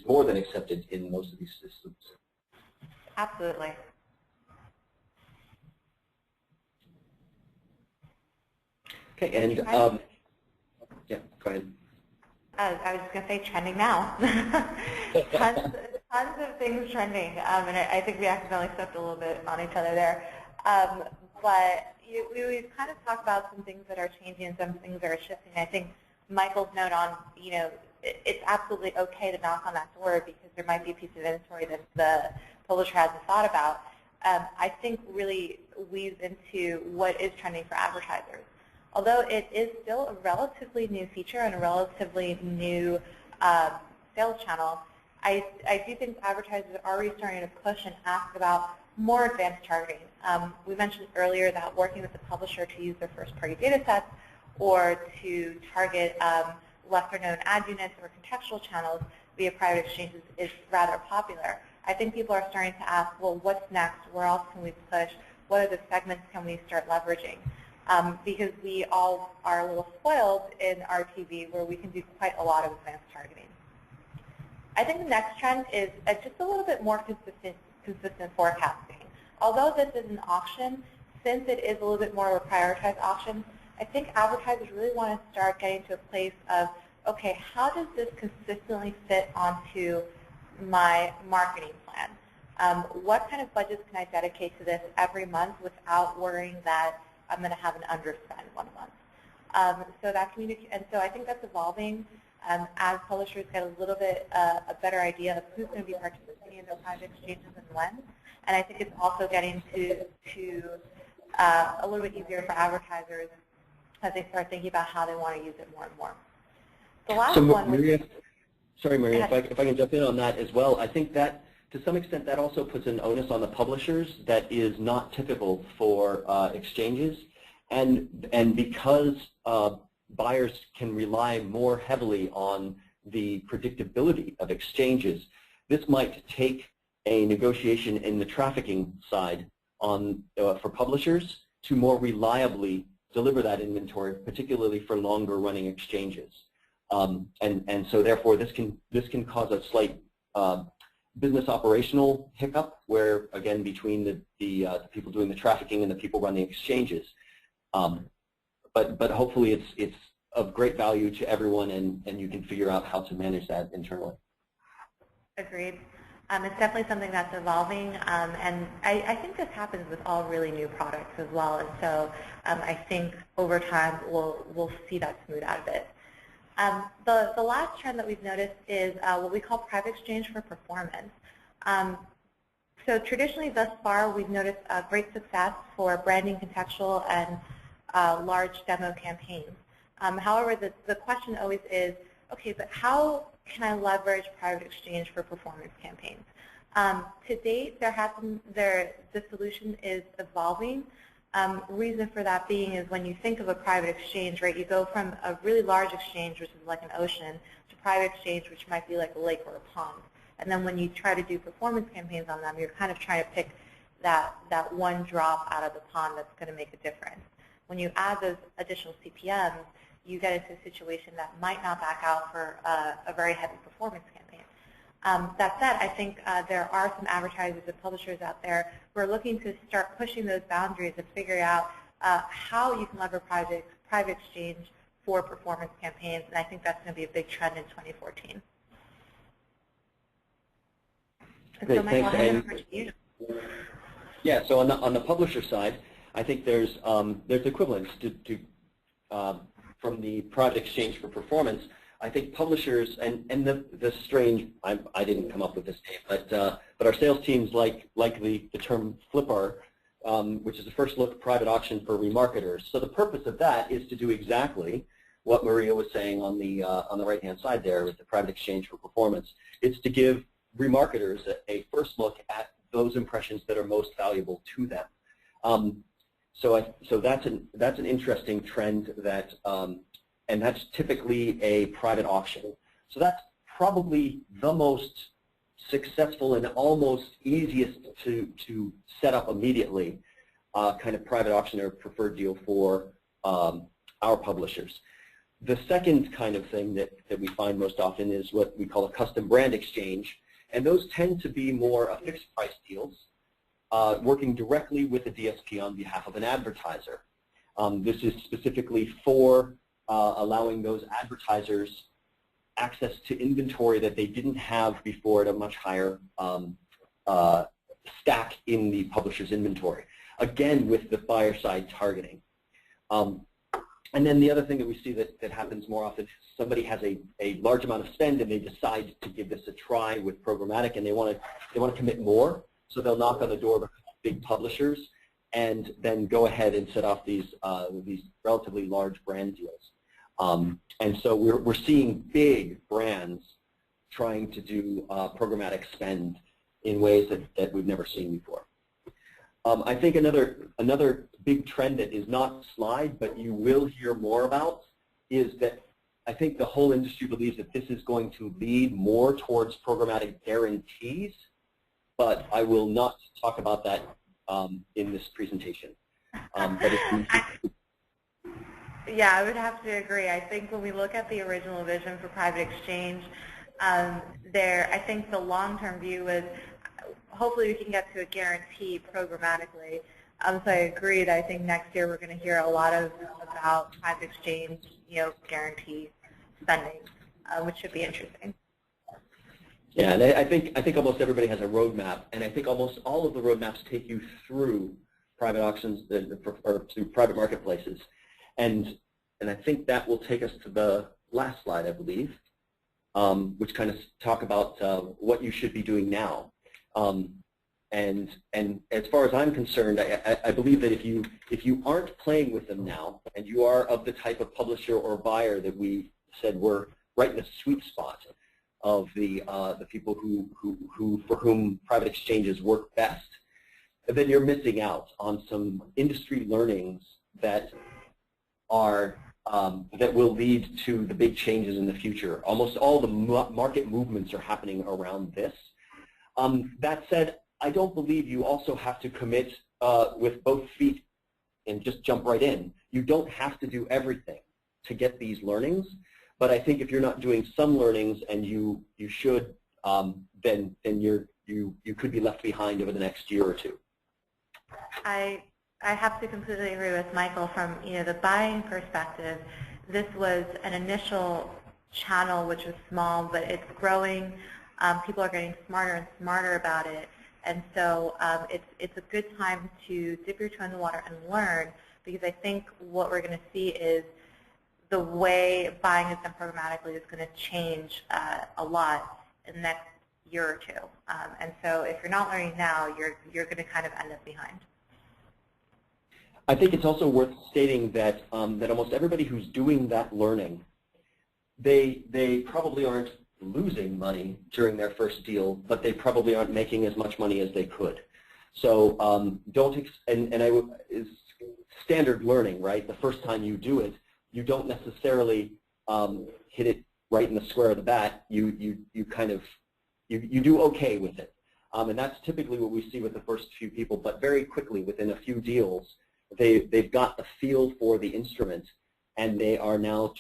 more than accepted in most of these systems. Absolutely. Okay, and yeah, go ahead. I was just going to say trending now. tons of things trending, and I think we accidentally stepped a little bit on each other there. But we've kind of talked about some things that are changing and some things that are shifting. I think Michael's note on, it's absolutely okay to knock on that door because there might be a piece of inventory that the publisher hasn't thought about. I think really weaves into what is trending for advertisers. Although it is still a relatively new feature and a relatively new sales channel, I do think advertisers are already starting to push and ask about more advanced targeting. We mentioned earlier that working with the publisher to use their first-party data sets or to target lesser-known ad units or contextual channels via private exchanges is rather popular. I think people are starting to ask, well, what's next? Where else can we push? What other segments can we start leveraging? Because we all are a little spoiled in our TV where we can do quite a lot of advanced targeting. I think the next trend is just a little bit more consistent forecasting. Although this is an auction, since it is a little bit more of a prioritized auction, I think advertisers really want to start getting to a place of, okay, how does this consistently fit onto my marketing plan? What kind of budgets can I dedicate to this every month without worrying that I'm going to have an underspend one month? So that and so I think that's evolving as publishers get a little bit a better idea of who's going to be participating in their private exchanges and when. And I think it's also getting to a little bit easier for advertisers as they start thinking about how they want to use it more and more. The last one was, sorry, Maria, if I can jump in on that as well. I think that to some extent that also puts an onus on the publishers that is not typical for exchanges. And because buyers can rely more heavily on the predictability of exchanges, this might take a negotiation in the trafficking side for publishers to more reliably deliver that inventory, particularly for longer running exchanges. And so therefore this can cause a slight business operational hiccup where, again, between the people doing the trafficking and the people running exchanges. But hopefully it's of great value to everyone, and you can figure out how to manage that internally. Agreed. It's definitely something that's evolving, and I think this happens with all really new products as well. And so I think over time we'll see that smooth out a bit. The last trend that we've noticed is what we call private exchange for performance. So traditionally, thus far, we've noticed great success for branding, contextual, and large demo campaigns. However, the question always is, okay, but how can I leverage private exchange for performance campaigns? To date, the solution is evolving. Reason for that being is when you think of a private exchange, right, you go from a really large exchange, which is like an ocean, to private exchange, which might be like a lake or a pond. And then when you try to do performance campaigns on them, you're kind of trying to pick that one drop out of the pond that's going to make a difference. When you add those additional CPMs, you get into a situation that might not back out for a very heavy performance campaign. That said, I think there are some advertisers and publishers out there who are looking to start pushing those boundaries and figuring out how you can leverage private exchange for performance campaigns, and I think that's going to be a big trend in 2014. Great, so Michael, thanks. I'll hand it over to you. Yeah, so on the publisher side, I think there's equivalents to from the private exchange for performance. I think publishers and the strange, I didn't come up with this name, but our sales teams like the term flipper, which is the first look private auction for remarketers. So the purpose of that is to do exactly what Maria was saying on the right-hand side there with the private exchange for performance. It's to give remarketers a first look at those impressions that are most valuable to them. So that's an interesting trend that, and that's typically a private auction. So that's probably the most successful and almost easiest to set up immediately kind of private auction or preferred deal for our publishers. The second kind of thing that we find most often is what we call a custom brand exchange, and those tend to be more fixed price deals, working directly with a DSP on behalf of an advertiser. This is specifically for allowing those advertisers access to inventory that they didn't have before at a much higher stack in the publisher's inventory, again with the buyer side targeting. And then the other thing that we see that happens more often is somebody has a large amount of spend and they decide to give this a try with programmatic, and they want to commit more. So they'll knock on the door of big publishers and then go ahead and set off these relatively large brand deals. And so we're seeing big brands trying to do programmatic spend in ways that we've never seen before. I think another big trend that is not slide, but you will hear more about, is that I think the whole industry believes that this is going to lead more towards programmatic guarantees, but I will not talk about that in this presentation. Yeah, I would have to agree. I think when we look at the original vision for private exchange, I think the long-term view is hopefully we can get to a guarantee programmatically. So I agreed. I think next year we're going to hear a lot about private exchange, guarantee spending, which should be interesting. Yeah, and I think almost everybody has a roadmap, and I think almost all of the roadmaps take you through private auctions or to private marketplaces, and I think that will take us to the last slide, I believe, which kind of talk about what you should be doing now. And as far as I'm concerned, I believe that if you aren't playing with them now, and you are of the type of publisher or buyer that we said were right in the sweet spot of the people for whom private exchanges work best, then you're missing out on some industry learnings that will lead to the big changes in the future. Almost all the market movements are happening around this. That said, I don't believe you also have to commit with both feet and just jump right in. You don't have to do everything to get these learnings, But I think if you're not doing some learnings, and you should, then you could be left behind over the next year or two. I have to completely agree with Michael from the buying perspective. This was an initial channel which was small, but it's growing. People are getting smarter and smarter about it, and so it's a good time to dip your toe in the water and learn, because I think what we're going to see is the way buying is done programmatically is going to change a lot in the next year or two. And so if you're not learning now, you're going to kind of end up behind. I think it's also worth stating that that almost everybody who's doing that learning, they probably aren't losing money during their first deal, but they probably aren't making as much money as they could. So is standard learning, right? The first time you do it, you don't necessarily hit it right in the square of the bat. You do okay with it, and that's typically what we see with the first few people. But very quickly, within a few deals, they've got a feel for the instrument, and they are now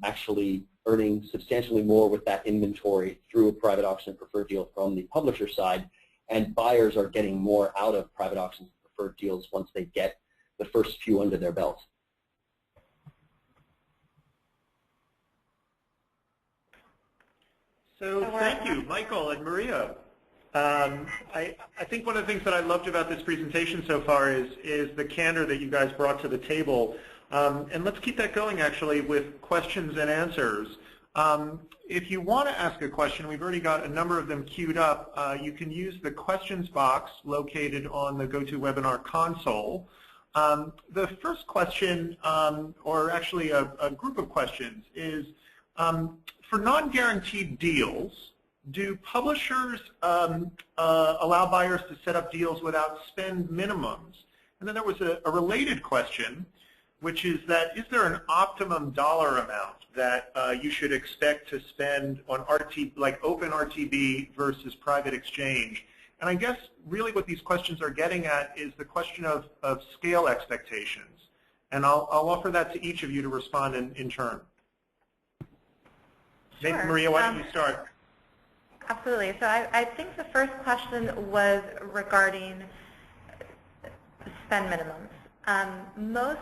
actually earning substantially more with that inventory through a private auction preferred deal from the publisher side, and buyers are getting more out of private auction preferred deals once they get the first few under their belt. So thank you, Michael and Maria. I think one of the things that I loved about this presentation so far is the candor that you guys brought to the table. And let's keep that going, actually, with questions and answers. If you want to ask a question, we've already got a number of them queued up. You can use the questions box located on the GoToWebinar console. The first question, or actually a group of questions, is for non-guaranteed deals, do publishers allow buyers to set up deals without spend minimums? And then there was a related question, which is that is there an optimum dollar amount that you should expect to spend on like open RTB versus private exchange? And I guess really what these questions are getting at is the question of scale expectations. And I'll offer that to each of you to respond in turn. Sure. Maybe, Maria, why don't you start? Absolutely. So I think the first question was regarding spend minimums.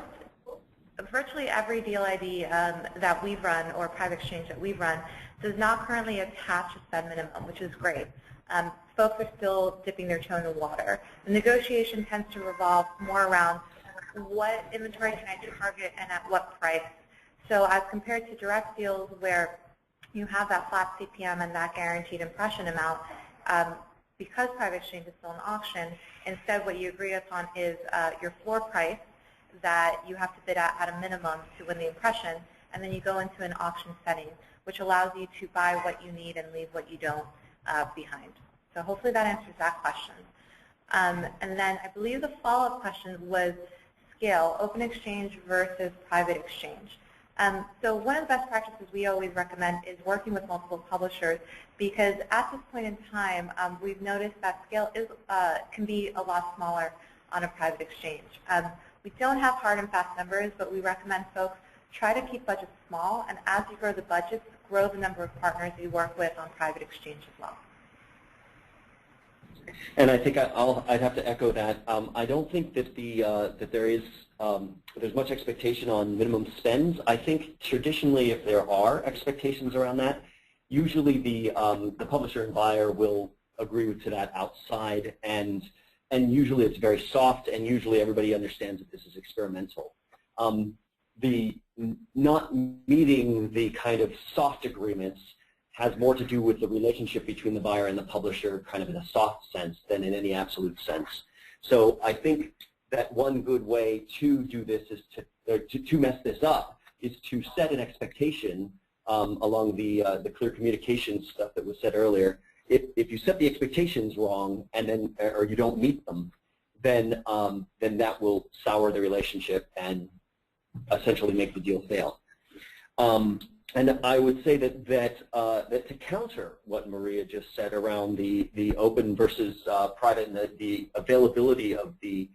Virtually every deal ID that we've run or private exchange that we've run does not currently attach a spend minimum, which is great. Folks are still dipping their toe in the water. The negotiation tends to revolve more around what inventory can I target and at what price. So as compared to direct deals where you have that flat CPM and that guaranteed impression amount, because private exchange is still an auction, instead what you agree upon is your floor price that you have to bid at a minimum to win the impression, and then you go into an auction setting, which allows you to buy what you need and leave what you don't behind. So hopefully that answers that question. And then I believe the follow-up question was scale, open exchange versus private exchange. So one of the best practices we always recommend is working with multiple publishers, because at this point in time, we've noticed that scale can be a lot smaller on a private exchange. We don't have hard and fast numbers, but we recommend folks try to keep budgets small, and as you grow the budgets, grow the number of partners you work with on private exchange as well. And I think I'd have to echo that. I don't think that there's much expectation on minimum spends. I think traditionally, if there are expectations around that, usually the publisher and buyer will agree to that outside, and usually it's very soft, and usually everybody understands that this is experimental. The not meeting the kind of soft agreements has more to do with the relationship between the buyer and the publisher, kind of in a soft sense than in any absolute sense. So I think that one good way to do this is to mess this up is to set an expectation along the clear communication stuff that was said earlier. If you set the expectations wrong and then or you don't meet them, then that will sour the relationship and essentially make the deal fail. And I would say that to counter what Maria just said around the open versus private and the availability of the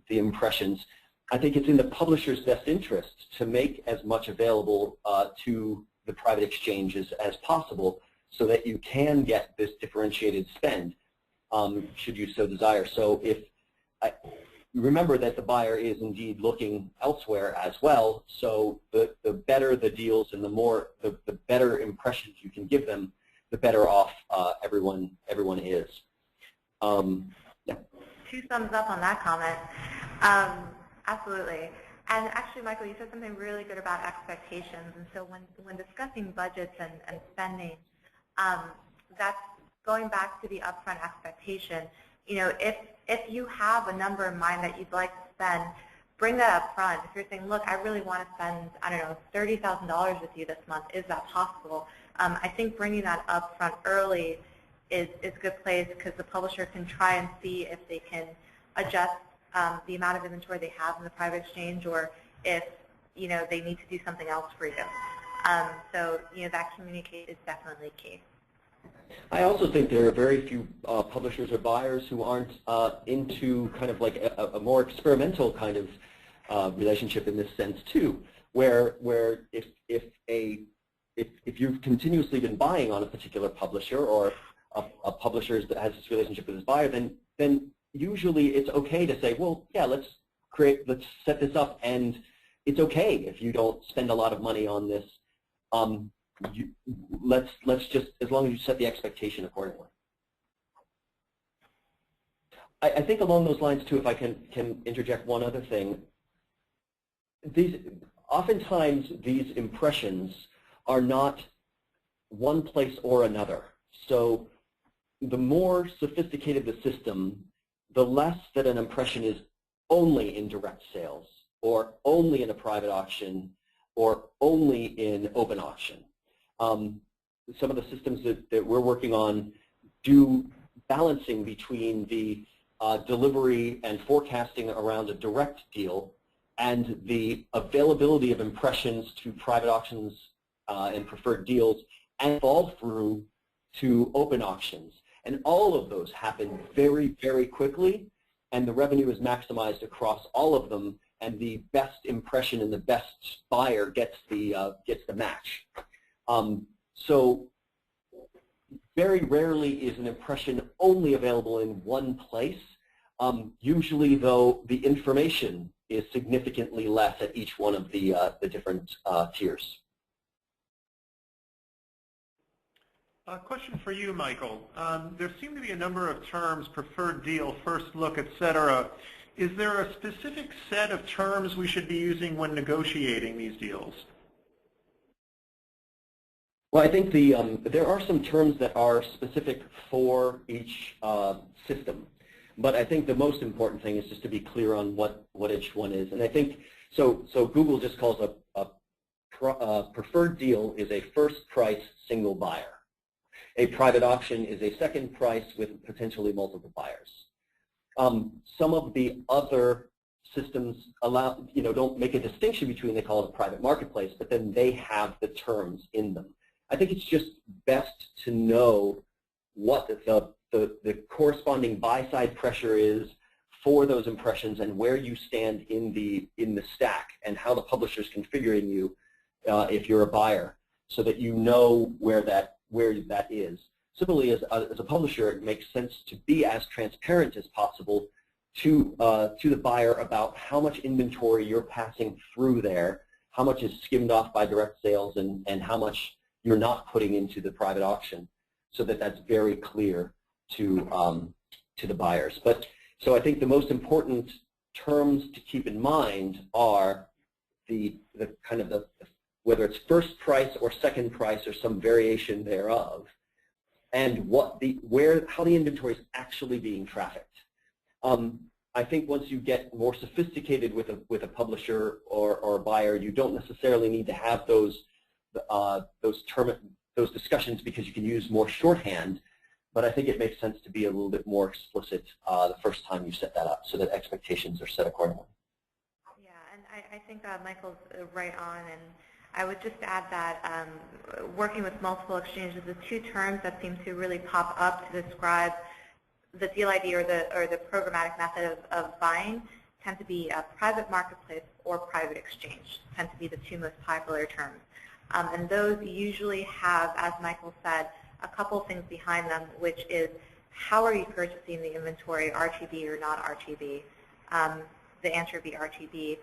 impressions, I think it's in the publisher's best interest to make as much available to the private exchanges as possible so that you can get this differentiated spend, should you so desire. So if remember that the buyer is indeed looking elsewhere as well, so the better the deals and the better impressions you can give them, the better off everyone is. Yeah. 2 thumbs up on that comment. Absolutely. And actually, Michael, you said something really good about expectations. And so when discussing budgets and spending, that's going back to the upfront expectation. You know, if you have a number in mind that you'd like to spend, bring that up front. If you're saying, look, I really want to spend, I don't know, $30,000 with you this month, is that possible? I think bringing that up front early is a good place because the publisher can try and see if they can adjust the amount of inventory they have in the private exchange, or if, you know, they need to do something else for you. So, you know, that communicate is definitely key. I also think there are very few publishers or buyers who aren't into kind of like a more experimental kind of relationship in this sense too, where if you've continuously been buying on a particular publisher or a publisher that has this relationship with his buyer, then usually it's okay to say, well, yeah, let's set this up, and it's okay if you don't spend a lot of money on this. Let's just, as long as you set the expectation accordingly. I think along those lines too, if I can interject one other thing, oftentimes these impressions are not one place or another. So the more sophisticated the system, the less that an impression is only in direct sales, or only in a private auction, or only in open auction. Some of the systems that we're working on do balancing between the delivery and forecasting around a direct deal and the availability of impressions to private auctions and preferred deals and fall through to open auctions. And all of those happen very, very quickly, and the revenue is maximized across all of them, and the best impression and the best buyer gets the match. So very rarely is an impression only available in one place. Usually, though, the information is significantly less at each one of the different tiers. A question for you, Michael. There seem to be a number of terms, preferred deal, first look, etc. Is there a specific set of terms we should be using when negotiating these deals? Well, I think there are some terms that are specific for each system, but I think the most important thing is just to be clear on what each one is. And I think, so Google just calls a preferred deal is a first price single buyer. A private auction is a second price with potentially multiple buyers. Some of the other systems don't make a distinction between, they call it a private marketplace, but then they have the terms in them. I think it's just best to know what the corresponding buy-side pressure is for those impressions and where you stand in the stack and how the publisher's configuring you if you're a buyer, so that you know where that is. Similarly, as a publisher, it makes sense to be as transparent as possible to the buyer about how much inventory you're passing through there, how much is skimmed off by direct sales, and how much you're not putting into the private auction, so that that's very clear to the buyers. So I think the most important terms to keep in mind are the whether it's first price or second price or some variation thereof, and how the inventory is actually being trafficked. I think once you get more sophisticated with a publisher or a buyer, you don't necessarily need to have those discussions, because you can use more shorthand. But I think it makes sense to be a little bit more explicit the first time you set that up, so that expectations are set accordingly. Yeah, and I think Michael's right on, and I would just add that working with multiple exchanges, the 2 terms that seem to really pop up to describe the deal ID or the programmatic method of buying tend to be a private marketplace or private exchange, tend to be the 2 most popular terms. And those usually have, as Michael said, a couple things behind them, which is how are you purchasing the inventory, RTB or not RTB? The answer would be RTB.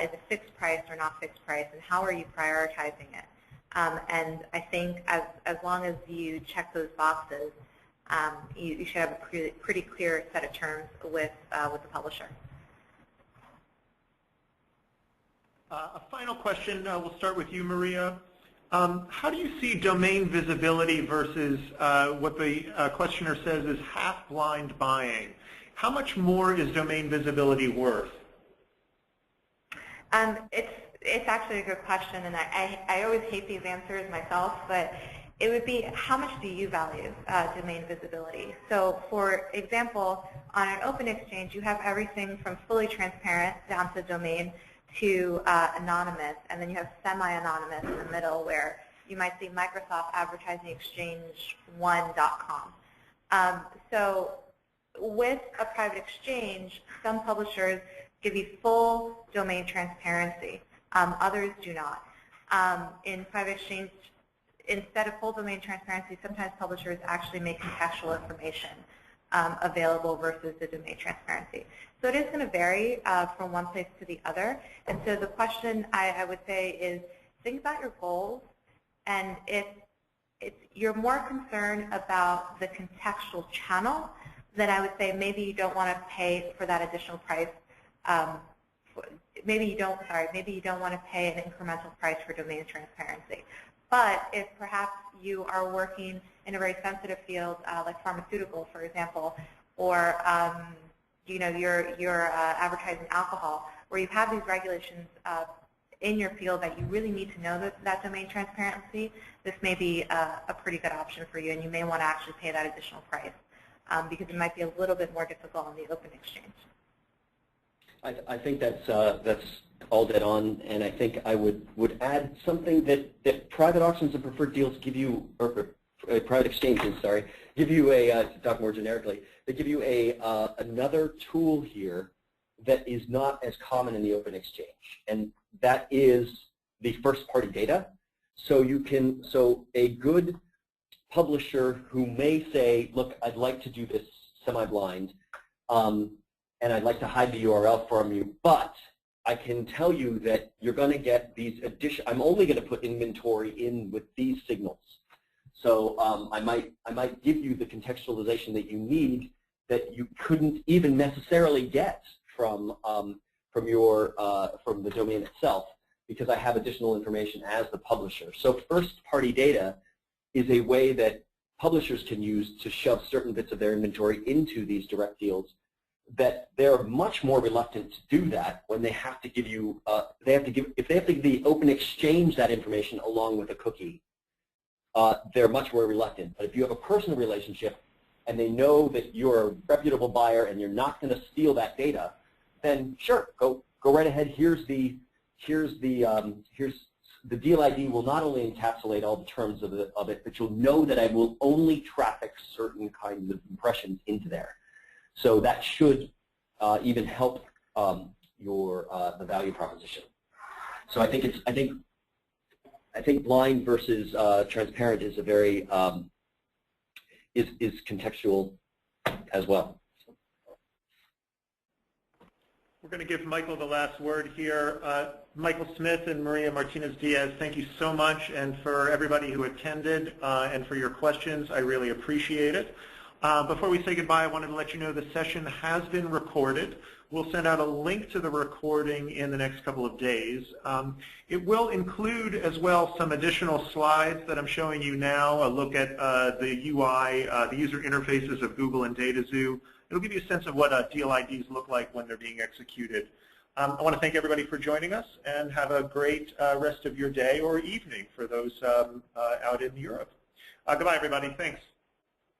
Is it fixed price or not fixed price, and how are you prioritizing it? And I think as long as you check those boxes, you should have a pretty clear set of terms with the publisher. A final question, we'll start with you, Maria. How do you see domain visibility versus what the questioner says is half-blind buying? How much more is domain visibility worth? It's actually a good question, and I always hate these answers myself, but it would be how much do you value domain visibility? So for example, on an open exchange, you have everything from fully transparent down to domain to anonymous, and then you have semi-anonymous in the middle where you might see Microsoft Advertising Exchange 1.com. So with a private exchange, some publishers give you full domain transparency. Others do not. In private exchange, instead of full domain transparency, sometimes publishers actually make contextual information available versus the domain transparency. So it is going to vary from one place to the other. And so the question I would say is think about your goals, and if you're more concerned about the contextual channel, then I would say maybe you don't want to pay for that additional price. Maybe you don't want to pay an incremental price for domain transparency. But if perhaps you are working in a very sensitive field like pharmaceutical, for example, or you're advertising alcohol, where you have these regulations in your field that you really need to know that domain transparency, this may be a pretty good option for you, and you may want to actually pay that additional price because it might be a little bit more difficult on the open exchange. I think that's all dead on, and I think I would add something that private auctions and preferred deals give you, or private exchanges, sorry, give you to talk more generically, they give you another tool here that is not as common in the open exchange, and that is the first-party data. So a good publisher who may say, look, I'd like to do this semi-blind, and I'd like to hide the URL from you, but I can tell you that you're going to get these I'm only going to put inventory in with these signals. So I might give you the contextualization that you need that you couldn't even necessarily get from the domain itself, because I have additional information as the publisher. So first-party data is a way that publishers can use to shove certain bits of their inventory into these direct deals, that they're much more reluctant to do that when they have to give you, if they have to give the open exchange that information along with a cookie, they're much more reluctant. But if you have a personal relationship and they know that you're a reputable buyer and you're not going to steal that data, then sure, go right ahead. Here's the deal ID will not only encapsulate all the terms of it, but you'll know that I will only traffic certain kinds of impressions into there. So that should even help the value proposition. So I think blind versus transparent is a very is contextual as well. We're going to give Michael the last word here. Michael Smith and Maria Martinez-Diaz, thank you so much, and for everybody who attended and for your questions, I really appreciate it. Before we say goodbye, I wanted to let you know the session has been recorded. We'll send out a link to the recording in the next couple of days. It will include as well some additional slides that I'm showing you now, a look at the UI, the user interfaces of Google and DataXu. It'll give you a sense of what deal IDs look like when they're being executed. I want to thank everybody for joining us, and have a great rest of your day or evening for those out in Europe. Goodbye, everybody. Thanks.